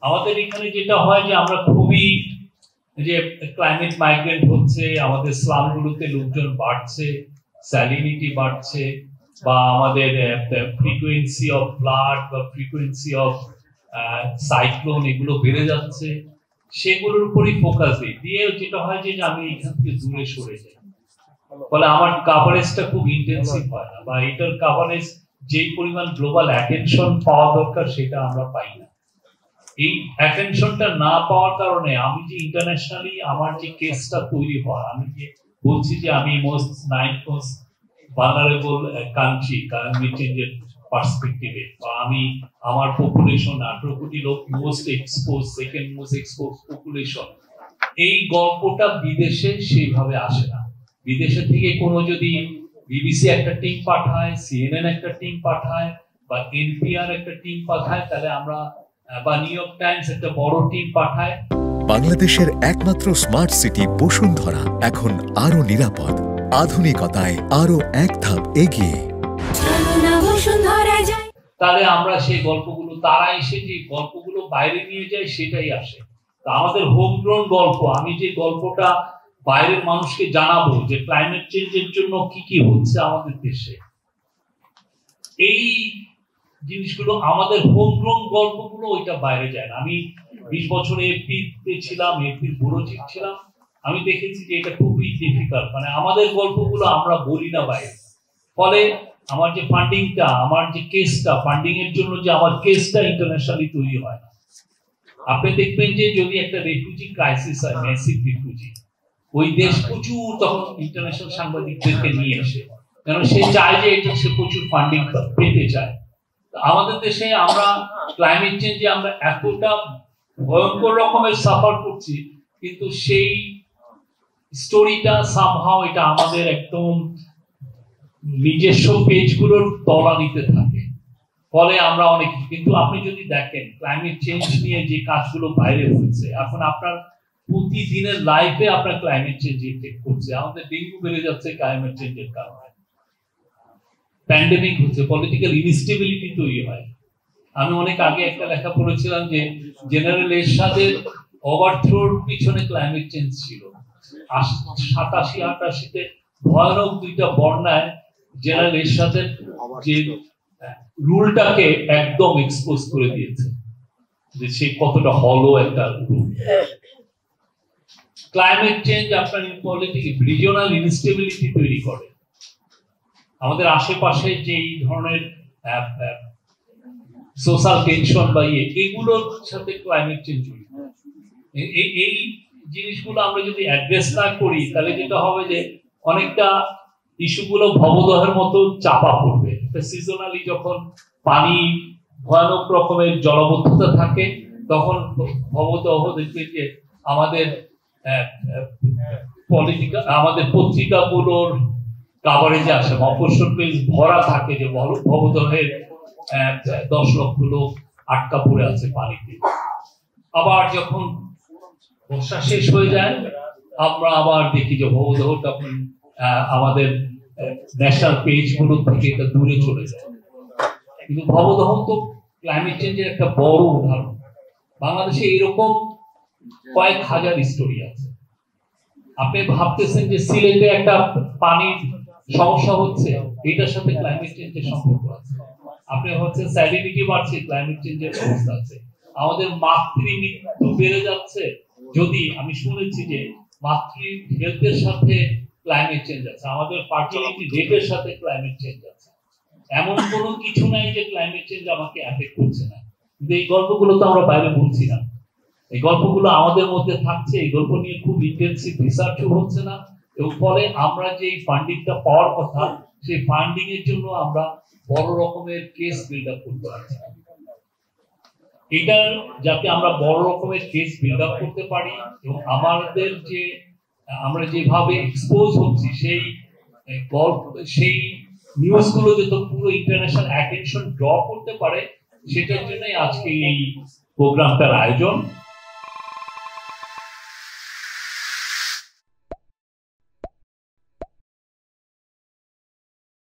আমাদের এখানে যেটা হয় যে আমরা খুবই যে ক্লাইমেট মাইগ্রেন্ট হচ্ছে, আমাদের স্লামগুলোতে লোকজন বাড়ছে, স্যালিনিটি বাড়ছে, বা আমাদের ফ্রিকোয়েন্সি অফ ফ্লাড বা ফ্রিকোয়েন্সি অফ সাইক্লোন এগুলো বেড়ে যাচ্ছে, সেগুলোর উপরই ফোকাস দিয়ে যেটা হয় যে আমি এখান থেকে দূরে সরে যাই, ফলে আমার কাভারেজটা খুব ইন্টেন্সিভ হয় না, বা এটার কাভারেজ যেই পরিমাণ গ্লোবাল অ্যাটেনশন পাওয়া দরকার সেটা আমরা পাই না। এই অ্যাটেনশনটা না পাওয়ার কারণে আমি যে ইন্টারন্যাশনালি আমার যে কেসটা তৈরি হয়, আমি যে বলছি যে আমি মোস্ট ভালনারেবল কান্ট্রি ক্লাইমেট চেঞ্জের পার্সপেক্টিভে, বা আমি আমার পপুলেশন 18 কোটি লোক most expose, second most expose population, এই গল্পটা বিদেশে সেইভাবে আসে না। বিদেশের থেকে কোনো যদি বিবিসি একটা টিম পাঠায়, সিএনএন একটা টিম পাঠায়, বা এনপিআর একটা টিম পাঠায়, তাহলে আমরা, বা নিউ ইয়র্ক টাইমস একটা বড় টিম পাঠায়। বাংলাদেশের একমাত্র স্মার্ট সিটি বসুন্ধরা এখন আরো নিরাপদ, আধুনিকতায় আরো এক ধাপ এগিয়ে। তাহলে আমরা সেই গল্পগুলো, তারা এসে যে গল্পগুলো বাইরে নিয়ে যায় সেটাই আসে। আমাদের হোমগ্রোন গল্প, আমি যে গল্পটা বাইরের মানুষকে জানাবো যে ক্লাইমেট চেঞ্জের জন্য কি কি হচ্ছে আমাদের দেশে, এই জিনিসগুলো আমাদের হোমগ্রোন গল্পগুলো ওইটা বাইরে যায় না। আমি 20 বছরে এপিতে ছিলাম, এপির ব্যুরো চিফ ছিলাম, আমি দেখেছি যে এটা খুবই ডিফিকাল্ট, মানে আমাদের গল্পগুলো আমরা বলি না বাইরে, ফলে আমার যে ফান্ডিংটা, আমার যে কেসটা, ফান্ডিং এর জন্য যে আমার কেসটা ইন্টারন্যাশনালি তৈরি হয় না। আপনি দেখবেন যে যদি একটা রেফিউজি ক্রাইসিস হয়, ম্যাসিভ রেফিউজি, ওই দেশ প্রচুর তখন ইন্টারন্যাশনাল সাংবাদিকদেরকে নিয়ে আসে, কারণ সে চায় যে এটা, সে প্রচুর ফান্ডিং পেতে চায়। আমাদের দেশে আমরা ক্লাইমেট চেঞ্জে আমরা এতটা ভয়ঙ্কর রকমের সাফার করছি, কিন্তু সেই স্টোরিটা সামহাও এটা আমাদের একদম নিজস্ব পেজগুলোর তলানিতে থাকে, ফলে আমরা অনেক, কিন্তু আপনি যদি দেখেন ক্লাইমেট চেঞ্জ নিয়ে যে কাজগুলো বাইরে হয়েছে, এখন আপনার প্রতিদিনের লাইফে আপনার ক্লাইমেট চেঞ্জ ইফেক্ট করছে। আমাদের ডেঙ্গু বেড়ে যাচ্ছে ক্লাইমেট চেঞ্জের কারণে, প্যান্ডেমিক হচ্ছে, পলিটিক্যাল ইনস্টেবিলিটি তৈরি হয়। আমি অনেক আগে একটা লেখা পড়েছিলাম যে জেনারেল এরশাদের ওভারথ্রোর পিছনে ক্লাইমেট চেঞ্জ ছিল। 87-88-তে ভয়ানক দুইটা বন্যায় জেনারেল এরশাদের যে রুলটাকে একদম এক্সপোজ করে দিয়েছে, যে সে কতটা হলো একটা রুল। ক্লাইমেট চেঞ্জ আপনার রিজিওনাল ইনস্টেবিলিটি তৈরি করে। আমাদের আশেপাশে যে এই ধরনের সোশ্যাল টেনশন বা এগুলোর সাথে ক্লাইমেট চেঞ্জ জড়িত। এই জিনিসগুলো আমরা যদি অ্যাড্রেস না করি, তাহলে যেটা হবে যে অনেকটা ইস্যুগুলো ভবদহের মতো চাপা পড়বে। সিজনালি যখন পানি ভয়ানক রকমের জলবদ্ধতা থাকে, তখন ভবদহ দেখবে যে আমাদের আমাদের পত্রিকাগুলোর কাভারেজে আসে, মফস্বল পেজ ভরা থাকে যে ভবদহের 10 লক্ষ লোক আটকা পড়ে আছে পানিতে। আবার যখন বর্ষা শেষ হয়ে যায়, আমরা আবার দেখি যে ভবদহটা আমাদের ন্যাশনাল পেজ গুলো থেকে এটা দূরে চলে যায়। কিন্তু ভবদহ তো ক্লাইমেট চেঞ্জের একটা বড় উদাহরণ। বাংলাদেশে এরকম কয়েক হাজার স্টোরি আছে। আপনি ভাবতেছেন যে সিলেটে একটা পানির সমস্যা হচ্ছে, এটার সাথে ক্লাইমেট চেঞ্জের সম্পর্ক আছে। আপনি হচ্ছে স্যালিনিটি বাড়ছে, ক্লাইমেট চেঞ্জের অবস্থা আছে। আমাদের মাতৃ মৃত্যু বেড়ে যাচ্ছে, যদি আমি শুনেছি যে মাতৃ হেলথের সাথে ক্লাইমেট চেঞ্জ আছে, আমাদের ফার্টিলিটি রেটের সাথে ক্লাইমেট চেঞ্জ আছে। এমন কোনো কিছু নাই যে ক্লাইমেট চেঞ্জ আমাকে এফেক্ট করছে না। কিন্তু এই গল্পগুলো তো আমরা বাইরে বলছি না, এই গল্পগুলো আমাদের মধ্যে থাকছে। এই গল্প নিয়ে খুব ইন্টেন্সিভ রিসার্চও হচ্ছে না, এবং ফলে আমরা যে ফান্ডিংটা পাওয়ার কথা, সেই ফান্ডিং এর জন্য আমরা বড় রকমের কেস বিল্ড আপ করতে পারছি। এটার যাতে আমরা বড় রকমের কেস বিল্ড আপ করতে পারি, এবং আমাদের যে আমরা যেভাবে এক্সপোজ হচ্ছি সেই গল্প, সেই নিউজগুলো যত পুরো ইন্টারন্যাশনাল অ্যাটেনশন ড্র করতে পারে, সেটার জন্যই আজকে এই প্রোগ্রামটার আয়োজন।